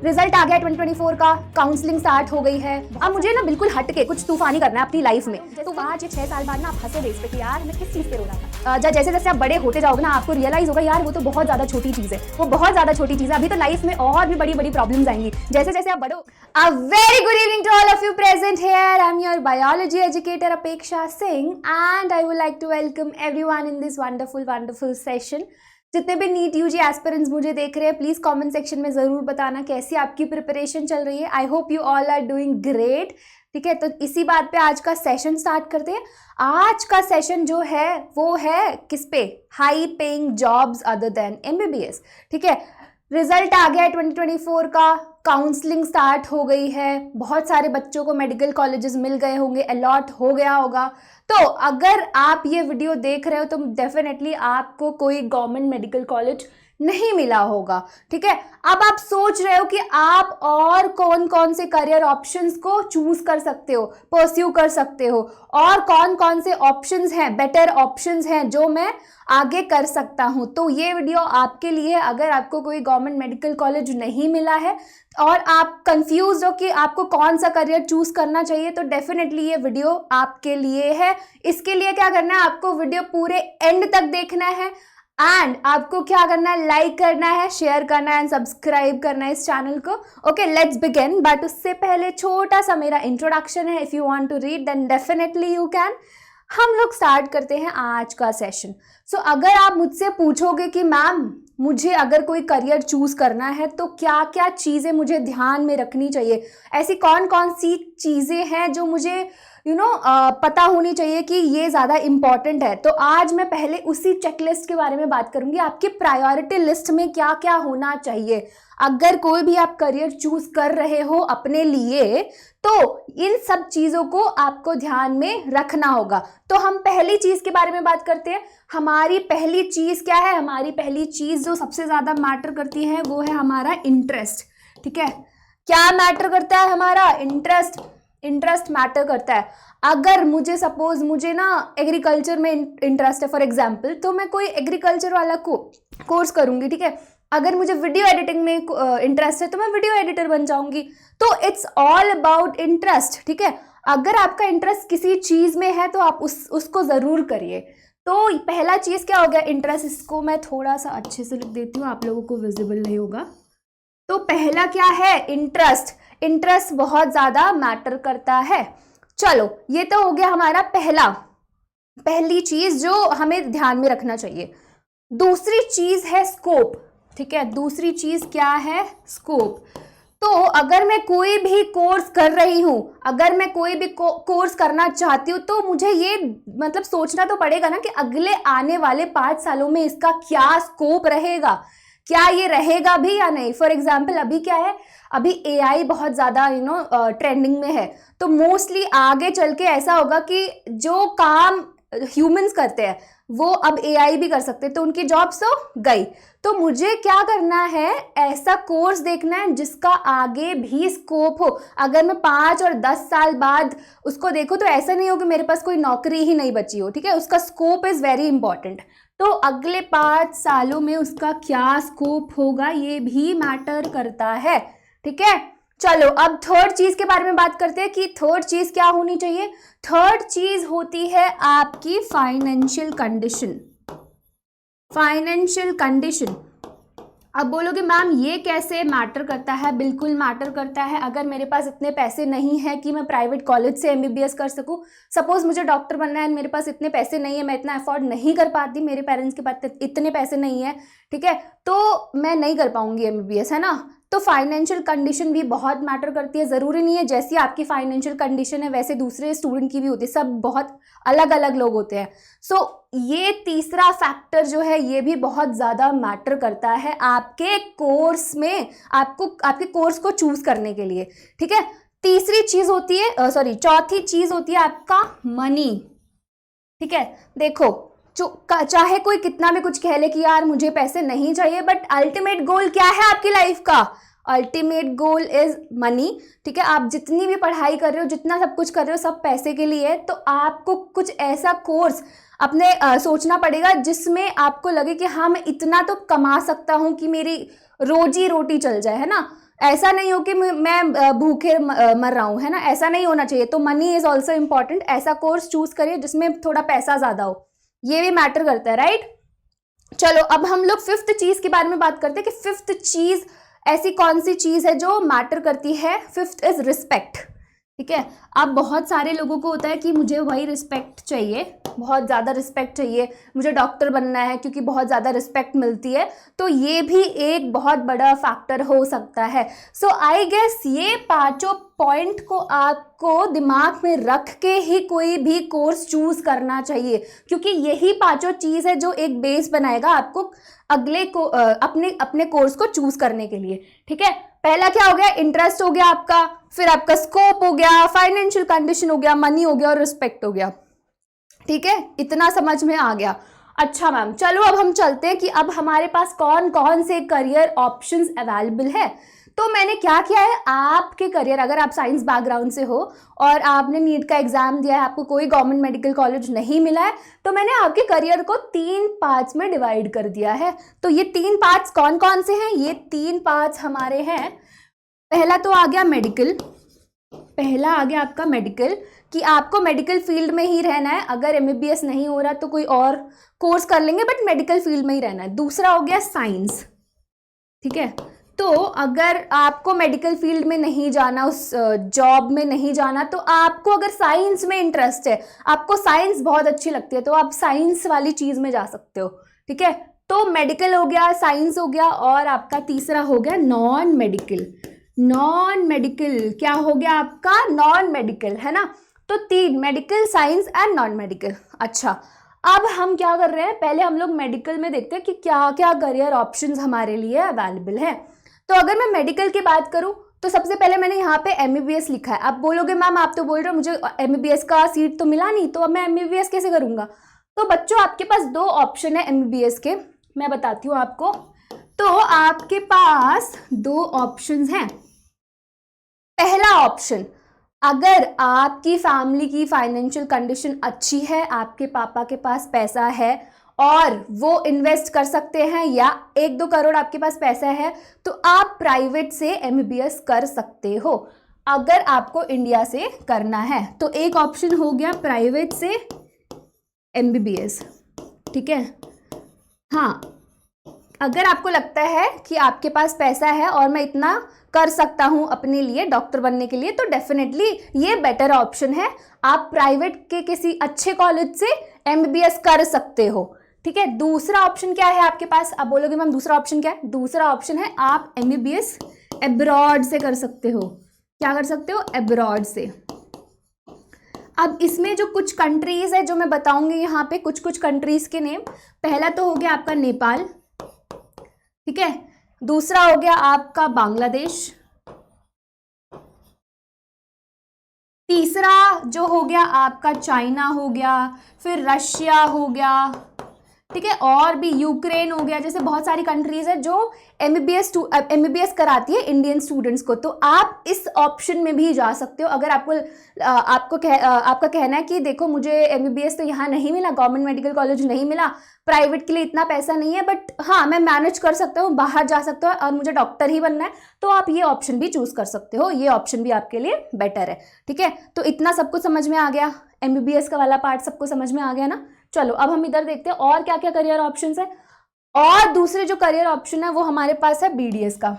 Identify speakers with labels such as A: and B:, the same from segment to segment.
A: Result आ गया 2024 का, counselling start हो गई है। अब मुझे ना बिल्कुल हट के कुछ तूफानी करना है अपनी लाइफ में। तो 5-6 साल बाद ना आप हंसोगे इस पे कि यार मैं किस चीज़ पे रो रहा था। जैसे जैसे आप बड़े होते जाओगे ना आपको रियलाइज होगा यार वो तो बहुत ज़्यादा छोटी चीज़ है, वो बहुत ज़्यादा छोटी चीज़ है। अभी तो लाइफ में और भी बड़ी बड़ी प्रॉब्लम्स आएंगी जैसे जैसे आप बड़ो। A very good evening to all of you present here. I am your biology educator Apeksha Singh and I would like to welcome everyone in this wonderful session. जितने भी नीट यूजी एस्पिरेंट्स मुझे देख रहे हैं प्लीज कमेंट सेक्शन में जरूर बताना कैसी आपकी प्रिपरेशन चल रही है। I hope you all are doing great. ठीक है, तो इसी बात पे आज का सेशन स्टार्ट करते हैं। आज का सेशन जो है वो है किस पे, high paying jobs other than MBBS. ठीक है, रिजल्ट आ गया है 2024 का, काउंसलिंग स्टार्ट हो गई है, बहुत सारे बच्चों को मेडिकल कॉलेजेस मिल गए होंगे, अलॉट हो गया होगा। तो अगर आप ये वीडियो देख रहे हो तो डेफिनेटली आपको कोई गवर्नमेंट मेडिकल कॉलेज नहीं मिला होगा। ठीक है, अब आप सोच रहे हो कि आप और कौन कौन से करियर ऑप्शंस को चूज कर सकते हो, परस्यू कर सकते हो, और कौन कौन से ऑप्शंस हैं, बेटर ऑप्शंस हैं जो मैं आगे कर सकता हूं। तो ये वीडियो आपके लिए, अगर आपको कोई गवर्नमेंट मेडिकल कॉलेज नहीं मिला है और आप कंफ्यूज हो कि आपको कौन सा करियर चूज करना चाहिए, तो डेफिनेटली ये वीडियो आपके लिए है। इसके लिए क्या करना है, आपको वीडियो पूरे एंड तक देखना है एंड आपको क्या करना है, लाइक करना है, शेयर करना है एंड सब्सक्राइब करना है इस चैनल को। Okay, let's begin. बट उससे पहले छोटा सा मेरा इंट्रोडक्शन है। If you want to read then definitely you can. हम लोग स्टार्ट करते हैं आज का सेशन। सो अगर आप मुझसे पूछोगे कि मैम मुझे अगर कोई करियर चूज करना है तो क्या क्या चीज़ें मुझे ध्यान में रखनी चाहिए, ऐसी कौन कौन सी चीज़ें हैं जो मुझे पता होनी चाहिए कि ये ज़्यादा इम्पॉर्टेंट है, तो आज मैं पहले उसी चेकलिस्ट के बारे में बात करूंगी। आपकी प्रायोरिटी लिस्ट में क्या क्या होना चाहिए अगर कोई भी आप करियर चूज कर रहे हो अपने लिए, तो इन सब चीज़ों को आपको ध्यान में रखना होगा। तो हम पहली चीज़ के बारे में बात करते हैं। हमारी पहली चीज़ क्या है, हमारी पहली चीज़ जो सबसे ज़्यादा मैटर करती है वो है हमारा इंटरेस्ट। ठीक है, क्या मैटर करता है, हमारा इंटरेस्ट। इंटरेस्ट मैटर करता है। अगर मुझे सपोज मुझे ना एग्रीकल्चर में इंटरेस्ट है फॉर एग्जांपल, तो मैं कोई एग्रीकल्चर वाला कोर्स करूंगी। ठीक है, अगर मुझे वीडियो एडिटिंग में इंटरेस्ट है तो मैं वीडियो एडिटर बन जाऊंगी। तो इट्स ऑल अबाउट इंटरेस्ट। ठीक है, अगर आपका इंटरेस्ट किसी चीज में है तो आप उसको जरूर करिए। तो पहला चीज क्या हो गया, इंटरेस्ट। इसको मैं थोड़ा सा अच्छे से लिख देती हूँ, आप लोगों को विजिबल नहीं होगा। तो पहला क्या है, इंटरेस्ट। इंटरेस्ट बहुत ज्यादा मैटर करता है। चलो, ये तो हो गया हमारा पहली चीज जो हमें ध्यान में रखना चाहिए। दूसरी चीज है स्कोप। ठीक है, दूसरी चीज क्या है, स्कोप। तो अगर मैं कोई भी कोर्स कर रही हूं, अगर मैं कोई भी कोर्स करना चाहती हूँ, तो मुझे ये मतलब सोचना तो पड़ेगा ना कि अगले आने वाले 5 सालों में इसका क्या स्कोप रहेगा, क्या ये रहेगा भी या नहीं। फॉर एग्जाम्पल अभी क्या है, अभी एआई बहुत ज़्यादा ट्रेंडिंग में है। तो मोस्टली आगे चल के ऐसा होगा कि जो काम ह्यूमंस करते हैं वो अब एआई भी कर सकते हैं, तो उनकी जॉब्स तो गई। तो मुझे क्या करना है, ऐसा कोर्स देखना है जिसका आगे भी स्कोप हो। अगर मैं 5 और 10 साल बाद उसको देखूं तो ऐसा नहीं हो कि मेरे पास कोई नौकरी ही नहीं बची हो। ठीक है, उसका स्कोप इज़ वेरी इंपॉर्टेंट। तो अगले 5 सालों में उसका क्या स्कोप होगा ये भी मैटर करता है। ठीक है, चलो अब थर्ड चीज के बारे में बात करते हैं कि थर्ड चीज क्या होनी चाहिए। थर्ड चीज होती है आपकी फाइनेंशियल कंडीशन। Financial condition. अब बोलोगे मैम ये कैसे मैटर करता है, बिल्कुल मैटर करता है। अगर मेरे पास इतने पैसे नहीं है कि मैं प्राइवेट कॉलेज से एमबीबीएस कर सकूं, सपोज मुझे डॉक्टर बनना है, मेरे पास इतने पैसे नहीं है, मैं इतना अफोर्ड नहीं कर पाती, मेरे पेरेंट्स के पास इतने पैसे नहीं है, ठीक है, तो मैं नहीं कर पाऊंगी एमबीबीएस, है ना। तो फाइनेंशियल कंडीशन भी बहुत मैटर करती है। ज़रूरी नहीं है जैसी आपकी फाइनेंशियल कंडीशन है वैसे दूसरे स्टूडेंट की भी होती है, सब बहुत अलग अलग लोग होते हैं। सो ये तीसरा फैक्टर जो है ये भी बहुत ज़्यादा मैटर करता है आपके कोर्स में, आपके कोर्स को चूज करने के लिए। ठीक है, तीसरी चीज़ होती है चौथी चीज़ होती है आपका मनी। ठीक है, देखो चाहे कोई कितना भी कुछ कह ले कि यार मुझे पैसे नहीं चाहिए, बट अल्टीमेट गोल क्या है आपकी लाइफ का, अल्टीमेट गोल इज मनी। ठीक है, आप जितनी भी पढ़ाई कर रहे हो, जितना सब कुछ कर रहे हो, सब पैसे के लिए है। तो आपको कुछ ऐसा कोर्स अपने सोचना पड़ेगा जिसमें आपको लगे कि हाँ मैं इतना तो कमा सकता हूँ कि मेरी रोजी रोटी चल जाए, है ना। ऐसा नहीं हो कि मैं भूखे मर रहा हूँ, है ना, ऐसा नहीं होना चाहिए। तो मनी इज ऑल्सो इम्पॉर्टेंट। ऐसा कोर्स चूज करिए जिसमें थोड़ा पैसा ज्यादा हो, ये भी मैटर करता है, राइट। चलो अब हम लोग फिफ्थ चीज के बारे में बात करते हैं कि फिफ्थ चीज ऐसी कौन सी चीज है जो मैटर करती है। फिफ्थ इज रिस्पेक्ट, ठीक है। अब बहुत सारे लोगों को होता है कि मुझे वही रिस्पेक्ट चाहिए, बहुत ज़्यादा रिस्पेक्ट चाहिए, मुझे डॉक्टर बनना है क्योंकि बहुत ज़्यादा रिस्पेक्ट मिलती है, तो ये भी एक बहुत बड़ा फैक्टर हो सकता है। सो आई गेस ये पांचों पॉइंट को आपको दिमाग में रख के ही कोई भी कोर्स चूज करना चाहिए, क्योंकि यही पांचों चीज़ है जो एक बेस बनाएगा आपको अगले को अपने कोर्स को चूज करने के लिए, ठीक है। पहला क्या हो गया, इंटरेस्ट हो गया आपका, फिर आपका स्कोप हो गया, फाइनेंशियल कंडीशन हो गया, मनी हो गया और रिस्पेक्ट हो गया, ठीक है। इतना समझ में आ गया। अच्छा मैम, चलो अब हम चलते हैं कि अब हमारे पास कौन कौन से करियर ऑप्शंस अवेलेबल है। तो मैंने क्या किया है, आपके करियर, अगर आप साइंस बैकग्राउंड से हो और आपने नीट का एग्जाम दिया है, आपको कोई गवर्नमेंट मेडिकल कॉलेज नहीं मिला है, तो मैंने आपके करियर को 3 पार्ट्स में डिवाइड कर दिया है। तो ये 3 पार्ट्स कौन कौन से हैं, ये 3 पार्ट्स हमारे हैं। पहला तो आ गया मेडिकल, पहला आ गया आपका मेडिकल, कि आपको मेडिकल फील्ड में ही रहना है। अगर MBBS नहीं हो रहा तो कोई और कोर्स कर लेंगे, बट मेडिकल फील्ड में ही रहना है। दूसरा हो गया साइंस, ठीक है। तो अगर आपको मेडिकल फील्ड में नहीं जाना, उस जॉब में नहीं जाना, तो आपको अगर साइंस में इंटरेस्ट है, आपको साइंस बहुत अच्छी लगती है, तो आप साइंस वाली चीज में जा सकते हो, ठीक है। तो मेडिकल हो गया, साइंस हो गया, और आपका तीसरा हो गया नॉन मेडिकल। नॉन मेडिकल क्या हो गया आपका, नॉन मेडिकल, है ना। तो 3, medical, science and non medical. अच्छा, अब हम क्या कर रहे हैं, पहले हम लोग मेडिकल में देखते हैं कि क्या क्या करियर ऑप्शंस हमारे लिए अवेलेबल है। तो अगर मैं मेडिकल की बात करूं तो सबसे पहले मैंने यहाँ पे MBBS लिखा है। आप बोलोगे मैम आप तो बोल रहे हो मुझे MBBS का सीट तो मिला नहीं, तो अब मैं MBBS कैसे करूंगा। तो बच्चों आपके पास 2 ऑप्शन है MBBS के, मैं बताती हूँ आपको। तो आपके पास 2 ऑप्शंस हैं। पहला ऑप्शन, अगर आपकी फैमिली की फाइनेंशियल कंडीशन अच्छी है, आपके पापा के पास पैसा है और वो इन्वेस्ट कर सकते हैं, या 1-2 करोड़ आपके पास पैसा है, तो आप प्राइवेट से MBBS कर सकते हो अगर आपको इंडिया से करना है। तो एक ऑप्शन हो गया प्राइवेट से MBBS, ठीक है। हाँ, अगर आपको लगता है कि आपके पास पैसा है और मैं इतना कर सकता हूं अपने लिए डॉक्टर बनने के लिए, तो डेफिनेटली ये बेटर ऑप्शन है। आप प्राइवेट के किसी अच्छे कॉलेज से MBBS कर सकते हो, ठीक है। दूसरा ऑप्शन क्या है आपके पास, आप बोलोगे मैम दूसरा ऑप्शन क्या है। दूसरा ऑप्शन है आप MBBS अब्रॉड से कर सकते हो। क्या कर सकते हो, अब्रॉड से। अब इसमें जो कुछ कंट्रीज है जो मैं बताऊंगी यहाँ पे, कुछ कंट्रीज के नेम। पहला तो हो गया आपका नेपाल, ठीक है। दूसरा हो गया आपका बांग्लादेश। तीसरा जो हो गया आपका चाइना हो गया, फिर रशिया हो गया, ठीक है, और भी यूक्रेन हो गया। जैसे बहुत सारी कंट्रीज है जो MBBS कराती है इंडियन स्टूडेंट्स को, तो आप इस ऑप्शन में भी जा सकते हो। अगर आपका कहना है कि देखो मुझे MBBS तो यहाँ नहीं मिला, गवर्नमेंट मेडिकल कॉलेज नहीं मिला, प्राइवेट के लिए इतना पैसा नहीं है, बट हाँ मैं मैनेज कर सकता हूँ, बाहर जा सकता हूँ और मुझे डॉक्टर ही बनना है, तो आप ये ऑप्शन भी चूज कर सकते हो। ये ऑप्शन भी आपके लिए बेटर है, ठीक है। तो इतना सब कुछ समझ में आ गया, MBBS का वाला पार्ट सबको समझ में आ गया ना। चलो अब हम इधर देखते हैं और क्या क्या करियर ऑप्शंस है। और दूसरे जो करियर ऑप्शन है वो हमारे पास है BDS का।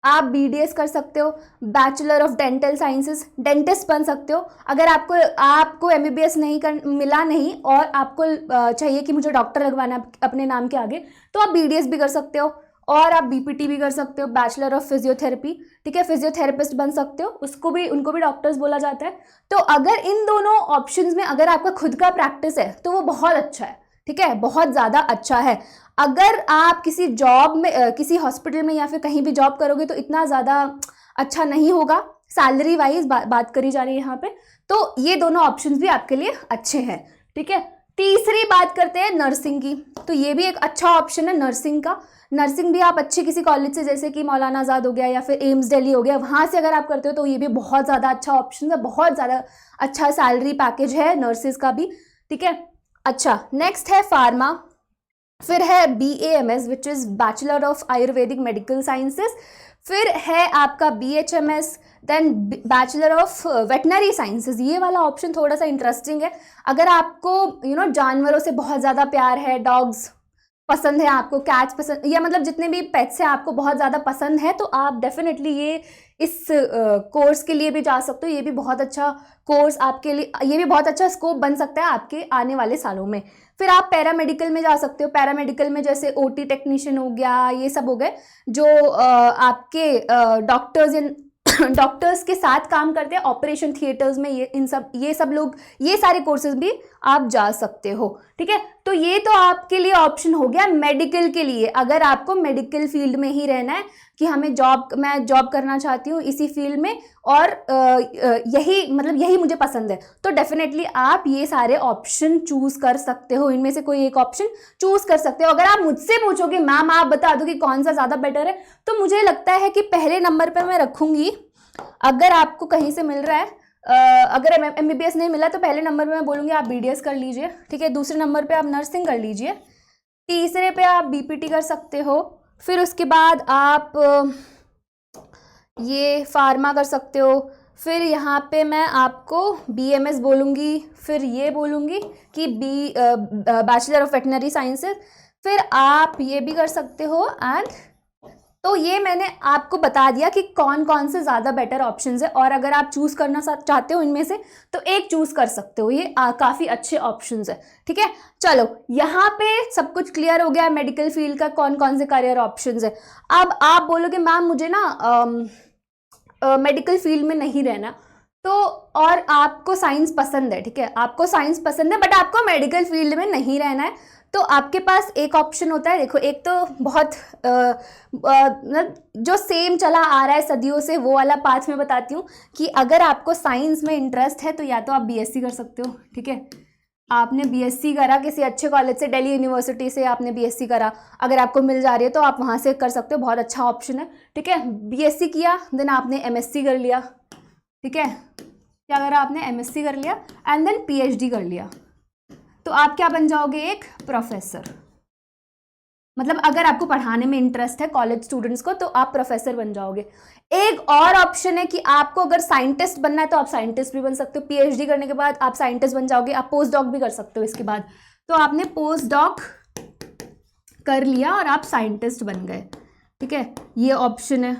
A: आप BDS कर सकते हो, bachelor of dental sciences, dentist बन सकते हो। अगर आपको MBBS मिला नहीं और आपको चाहिए कि मुझे डॉक्टर लगवाना अपने नाम के आगे, तो आप BDS भी कर सकते हो, और आप BPT भी कर सकते हो, बैचलर ऑफ फिजियोथेरेपी, ठीक है। फिजियोथेरेपिस्ट बन सकते हो, उनको भी डॉक्टर्स बोला जाता है। तो अगर इन दोनों ऑप्शंस में अगर आपका खुद का प्रैक्टिस है तो वो बहुत अच्छा है, ठीक है, बहुत ज़्यादा अच्छा है। अगर आप किसी जॉब में किसी हॉस्पिटल में या फिर कहीं भी जॉब करोगे तो इतना ज़्यादा अच्छा नहीं होगा, सैलरी वाइज बात करी जा रही है यहाँ पे। तो ये दोनों ऑप्शंस भी आपके लिए अच्छे हैं, ठीक है। तीसरी बात करते हैं नर्सिंग की। तो ये भी एक अच्छा ऑप्शन है नर्सिंग का। नर्सिंग भी आप अच्छे किसी कॉलेज से, जैसे कि मौलाना आज़ाद हो गया या फिर एम्स दिल्ली हो गया, वहाँ से अगर आप करते हो तो ये भी बहुत ज़्यादा अच्छा ऑप्शन है, बहुत ज़्यादा अच्छा सैलरी पैकेज है नर्सिस का भी, ठीक है। अच्छा, नेक्स्ट है फार्मा, फिर है BAMS which is bachelor of Ayurvedic medical sciences, फिर है आपका BHMS, then bachelor of veterinary sciences. ये वाला ऑप्शन थोड़ा सा इंटरेस्टिंग है। अगर आपको जानवरों से बहुत ज़्यादा प्यार है, डॉग्स पसंद है, आपको कैट्स पसंद, या मतलब जितने भी पेट्स हैं आपको बहुत ज़्यादा पसंद है, तो आप डेफिनेटली ये इस कोर्स के लिए भी जा सकते हो। ये भी बहुत अच्छा कोर्स आपके लिए, ये भी बहुत अच्छा स्कोप बन सकता है आपके आने वाले सालों में। फिर आप पैरामेडिकल में जा सकते हो। पैरामेडिकल में जैसे OT टेक्नीशियन हो गया, ये सब हो गए जो आपके डॉक्टर्स के साथ काम करते हैं ऑपरेशन थिएटर्स में, ये सब लोग, ये सारे कोर्सेज भी आप जा सकते हो। ठीक है, तो ये तो आपके लिए ऑप्शन हो गया मेडिकल के लिए। अगर आपको मेडिकल फील्ड में ही रहना है कि मैं जॉब करना चाहती हूँ इसी फील्ड में, और यही मुझे पसंद है, तो डेफिनेटली आप ये सारे ऑप्शन चूज कर सकते हो। इनमें से कोई एक ऑप्शन चूज कर सकते हो। अगर आप मुझसे पूछोगे मैम आप बता दो कि कौन सा ज़्यादा बेटर है, तो मुझे लगता है कि पहले नंबर पर मैं रखूंगी, अगर आपको कहीं से मिल रहा है, अगर MBBS नहीं मिला तो पहले नंबर पे मैं बोलूँगी आप BDS कर लीजिए। ठीक है, दूसरे नंबर पे आप नर्सिंग कर लीजिए, तीसरे पे आप BPT कर सकते हो, फिर उसके बाद आप ये फार्मा कर सकते हो, फिर यहाँ पे मैं आपको BMS बोलूँगी, फिर ये बोलूँगी कि बैचलर ऑफ वेटनरी साइंसेज, फिर आप ये भी कर सकते हो। एंड तो ये मैंने आपको बता दिया कि कौन कौन से ज़्यादा बेटर ऑप्शंस है, और अगर आप चूज़ करना चाहते हो इनमें से तो एक चूज़ कर सकते हो। ये काफ़ी अच्छे ऑप्शंस है। ठीक है, चलो यहाँ पे सब कुछ क्लियर हो गया मेडिकल फील्ड का कौन कौन से करियर ऑप्शंस है। अब आप बोलोगे मैम मुझे ना मेडिकल फील्ड में नहीं रहना, तो और आपको साइंस पसंद है, ठीक है, आपको साइंस पसंद है बट आपको मेडिकल फील्ड में नहीं रहना है, तो आपके पास एक ऑप्शन होता है। देखो, एक तो बहुत जो सेम चला आ रहा है सदियों से, वो वाला पाथ में बताती हूँ कि अगर आपको साइंस में इंटरेस्ट है तो या तो आप BSc कर सकते हो। ठीक है, आपने BSc करा किसी अच्छे कॉलेज से, दिल्ली यूनिवर्सिटी से आपने BSc करा, अगर आपको मिल जा रही है तो आप वहाँ से कर सकते हो, बहुत अच्छा ऑप्शन है। ठीक है, BSc किया, देन आपने MSc कर लिया। ठीक है, क्या करा आपने, MSc कर लिया एंड देन PhD कर लिया, तो आप क्या बन जाओगे, एक प्रोफेसर। मतलब अगर आपको पढ़ाने में इंटरेस्ट है कॉलेज स्टूडेंट्स को, तो आप प्रोफेसर बन जाओगे। एक और ऑप्शन है कि आपको अगर साइंटिस्ट बनना है तो आप साइंटिस्ट भी बन सकते हो। PhD करने के बाद आप साइंटिस्ट बन जाओगे। आप पोस्ट डॉक भी कर सकते हो इसके बाद, तो आपने पोस्ट डॉक कर लिया और आप साइंटिस्ट बन गए। ठीक है, ये ऑप्शन है।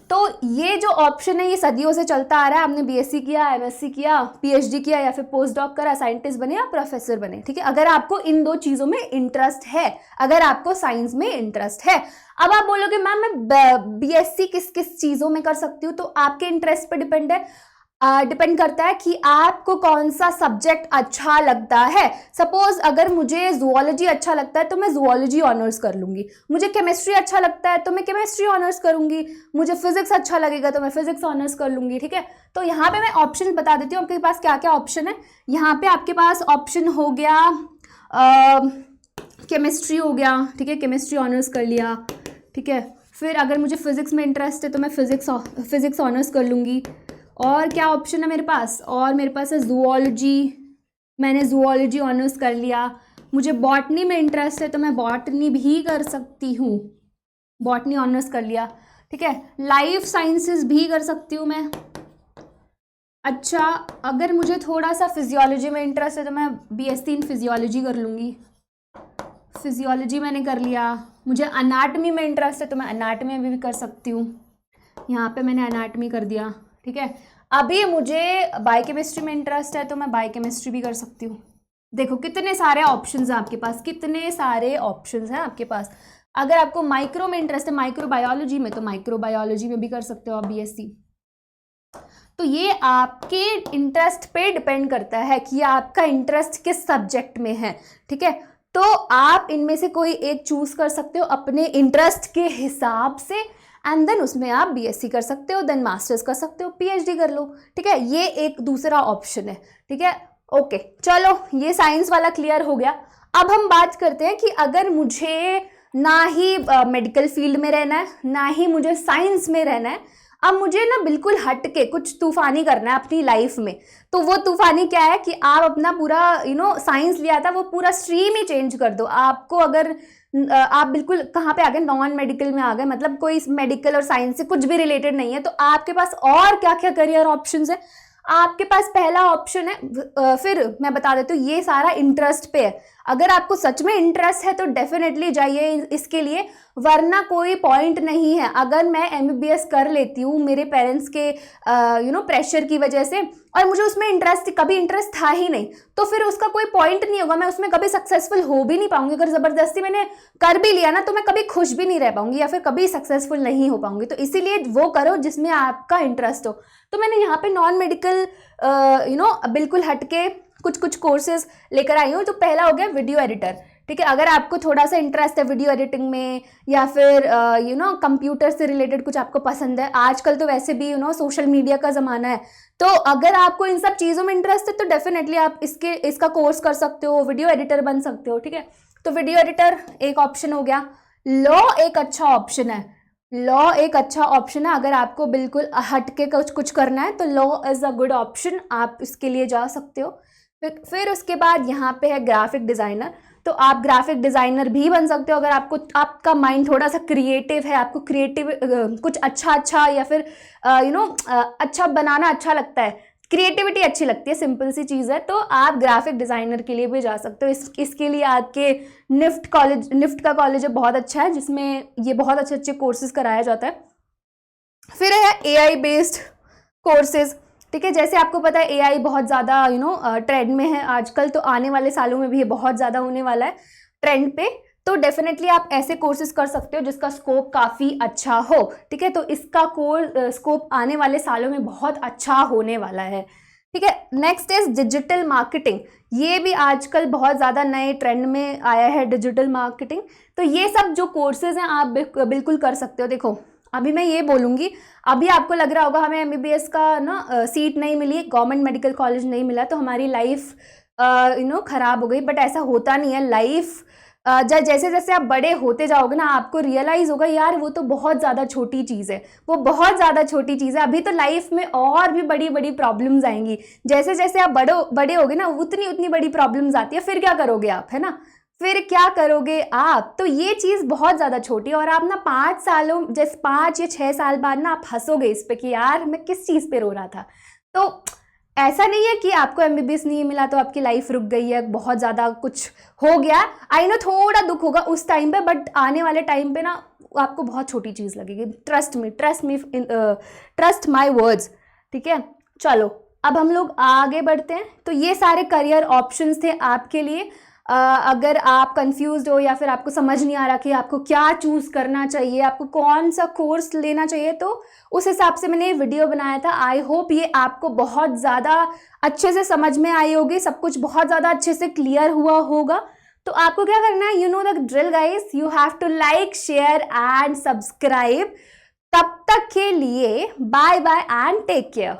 A: तो ये जो ऑप्शन है ये सदियों से चलता आ रहा है। आपने BSc किया, MSc किया, PhD किया, या फिर पोस्ट डॉक करा, साइंटिस्ट बने या प्रोफेसर बने। ठीक है, अगर आपको इन दो चीज़ों में इंटरेस्ट है, अगर आपको साइंस में इंटरेस्ट है। अब आप बोलोगे मैम मैं BSc किस किस चीज़ों में कर सकती हूँ, तो आपके इंटरेस्ट पे डिपेंड है, डिपेंड करता है कि आपको कौन सा सब्जेक्ट अच्छा लगता है। सपोज अगर मुझे जूलॉजी अच्छा लगता है तो मैं जूलॉजी ऑनर्स कर लूँगी, मुझे केमिस्ट्री अच्छा लगता है तो मैं केमिस्ट्री ऑनर्स करूँगी, मुझे फिजिक्स अच्छा लगेगा तो मैं फिजिक्स ऑनर्स कर लूँगी। ठीक है, तो यहाँ पे मैं ऑप्शन बता देती हूँ आपके पास क्या क्या ऑप्शन है। यहाँ पे आपके पास ऑप्शन हो गया केमिस्ट्री हो गया। ठीक है, केमिस्ट्री ऑनर्स कर लिया। ठीक है, फिर अगर मुझे फिजिक्स में इंटरेस्ट है तो मैं फिजिक्स ऑनर्स कर लूँगी। और क्या ऑप्शन है मेरे पास, और मेरे पास है जूलॉजी, मैंने जूलॉजी ऑनर्स कर लिया। मुझे बॉटनी में इंटरेस्ट है तो मैं बॉटनी भी कर सकती हूँ, बॉटनी ऑनर्स कर लिया। ठीक है, लाइफ साइंसेस भी कर सकती हूँ मैं। अच्छा, अगर मुझे थोड़ा सा फिजियोलॉजी में इंटरेस्ट है तो मैं BSc इन फिजियोलॉजी कर लूँगी, फिजियोलॉजी मैंने कर लिया। मुझे अनाटमी में इंटरेस्ट है तो मैं अनाटमी में भी कर सकती हूँ, यहाँ पे मैंने अनाटमी कर दिया। ठीक है, अभी मुझे बायोकेमिस्ट्री में इंटरेस्ट है तो मैं बायोकेमिस्ट्री भी कर सकती हूँ। देखो कितने सारे ऑप्शंस हैं आपके पास, कितने सारे ऑप्शंस हैं आपके पास। अगर आपको माइक्रो में इंटरेस्ट है, माइक्रोबायोलॉजी में, तो माइक्रोबायोलॉजी में भी कर सकते हो आप BSc। तो ये आपके इंटरेस्ट पे डिपेंड करता है कि आपका इंटरेस्ट किस सब्जेक्ट में है। ठीक है, तो आप इनमें से कोई एक चूज कर सकते हो अपने इंटरेस्ट के हिसाब से, एंड देन उसमें आप BSc कर सकते हो, देन मास्टर्स कर सकते हो, PhD कर लो। ठीक है, ये एक दूसरा ऑप्शन है। ठीक है, ओके, चलो ये साइंस वाला क्लियर हो गया। अब हम बात करते हैं कि अगर मुझे ना ही मेडिकल फील्ड में रहना है, ना ही मुझे साइंस में रहना है, अब मुझे ना बिल्कुल हट के कुछ तूफानी करना है अपनी लाइफ में, तो वो तूफानी क्या है कि आप अपना पूरा साइंस लिया था वो पूरा स्ट्रीम ही चेंज कर दो। आपको अगर आप बिल्कुल कहाँ पे आ गए, नॉन मेडिकल में आ गए, मतलब कोई मेडिकल और साइंस से कुछ भी रिलेटेड नहीं है, तो आपके पास और क्या क्या करियर ऑप्शंस है। आपके पास पहला ऑप्शन है, फिर मैं बता देती हूँ, ये सारा इंटरेस्ट पे है। अगर आपको सच में इंटरेस्ट है तो डेफिनेटली जाइए इसके लिए, वरना कोई पॉइंट नहीं है। अगर मैं एमबीबीएस कर लेती हूँ मेरे पेरेंट्स के प्रेशर की वजह से, और मुझे उसमें कभी इंटरेस्ट था ही नहीं, तो फिर उसका कोई पॉइंट नहीं होगा, मैं उसमें कभी सक्सेसफुल हो भी नहीं पाऊंगी। अगर जबरदस्ती मैंने कर भी लिया ना तो मैं कभी खुश भी नहीं रह पाऊंगी या फिर कभी सक्सेसफुल नहीं हो पाऊंगी। तो इसीलिए वो करो जिसमें आपका इंटरेस्ट हो। तो मैंने यहाँ पे नॉन मेडिकल बिल्कुल हटके कुछ कोर्सेज लेकर आई हूँ। तो पहला हो गया वीडियो एडिटर, ठीक है। अगर आपको थोड़ा सा इंटरेस्ट है वीडियो एडिटिंग में, या फिर कंप्यूटर से रिलेटेड कुछ आपको पसंद है, आजकल तो वैसे भी सोशल मीडिया का ज़माना है, तो अगर आपको इन सब चीज़ों में इंटरेस्ट है तो डेफिनेटली आप इसका कोर्स कर सकते हो, वीडियो एडिटर बन सकते हो, ठीक है। तो वीडियो एडिटर एक ऑप्शन हो गया। लॉ एक अच्छा ऑप्शन है, लॉ एक अच्छा ऑप्शन है। अगर आपको बिल्कुल हट के कुछ करना है तो law is a good option, आप इसके लिए जा सकते हो। फिर उसके बाद यहाँ पे है ग्राफिक डिज़ाइनर। तो आप ग्राफिक डिज़ाइनर भी बन सकते हो अगर आपका माइंड थोड़ा सा क्रिएटिव है, आपको क्रिएटिव कुछ अच्छा या फिर अच्छा बनाना अच्छा लगता है, क्रिएटिविटी अच्छी लगती है, सिंपल सी चीज़ है, तो आप ग्राफिक डिज़ाइनर के लिए भी जा सकते हो। इसके लिए आपके निफ्ट का कॉलेज है, बहुत अच्छा है, जिसमें ये बहुत अच्छे कोर्सेज कराया जाता है। फिर है AI बेस्ड कोर्सेज, ठीक है। जैसे आपको पता है AI बहुत ज़्यादा ट्रेंड में है आजकल, तो आने वाले सालों में भी ये बहुत ज़्यादा होने वाला है ट्रेंड पे। तो डेफिनेटली आप ऐसे कोर्सेज कर सकते हो जिसका स्कोप काफ़ी अच्छा हो, ठीक है। तो इसका स्कोप आने वाले सालों में बहुत अच्छा होने वाला है, ठीक है। Next is digital marketing. ये भी आजकल बहुत ज़्यादा नए ट्रेंड में आया है, डिजिटल मार्केटिंग। तो ये सब जो कोर्सेज हैं आप बिल्कुल कर सकते हो। देखो अभी मैं ये बोलूँगी, अभी आपको लग रहा होगा हमें एमबीबीएस का सीट नहीं मिली, गवर्नमेंट मेडिकल कॉलेज नहीं मिला, तो हमारी लाइफ ख़राब हो गई, बट ऐसा होता नहीं है। लाइफ जैसे जैसे आप बड़े होते जाओगे ना, आपको रियलाइज़ होगा यार वो तो बहुत ज़्यादा छोटी चीज़ है, वो बहुत ज़्यादा छोटी चीज़ है। अभी तो लाइफ में और भी बड़ी बड़ी प्रॉब्लम्स आएंगी, जैसे जैसे आप बड़े होगे ना उतनी बड़ी प्रॉब्लम्स आती है। फिर क्या करोगे आप, है ना, फिर क्या करोगे आप। तो ये चीज़ बहुत ज़्यादा छोटी है, और आप ना 5 या 6 साल बाद ना आप हंसोगे इस पे कि यार मैं किस चीज़ पे रो रहा था। तो ऐसा नहीं है कि आपको एमबीबीएस नहीं मिला तो आपकी लाइफ रुक गई है, बहुत ज़्यादा कुछ हो गया। आई नो थोड़ा दुख होगा उस टाइम पे, बट आने वाले टाइम पे ना आपको बहुत छोटी चीज़ लगेगी। ट्रस्ट माई वर्ड्स, ठीक है। चलो अब हम लोग आगे बढ़ते हैं। तो ये सारे करियर ऑप्शंस थे आपके लिए। अगर आप कंफ्यूज्ड हो या फिर आपको समझ नहीं आ रहा कि आपको क्या चूज़ करना चाहिए, आपको कौन सा कोर्स लेना चाहिए, तो उस हिसाब से मैंने ये वीडियो बनाया था। आई होप ये आपको बहुत ज़्यादा अच्छे से समझ में आई होगी, सब कुछ बहुत ज़्यादा अच्छे से क्लियर हुआ होगा। तो आपको क्या करना है, you know the drill guys, you have to like, share and subscribe. तब तक के लिए bye bye and take care.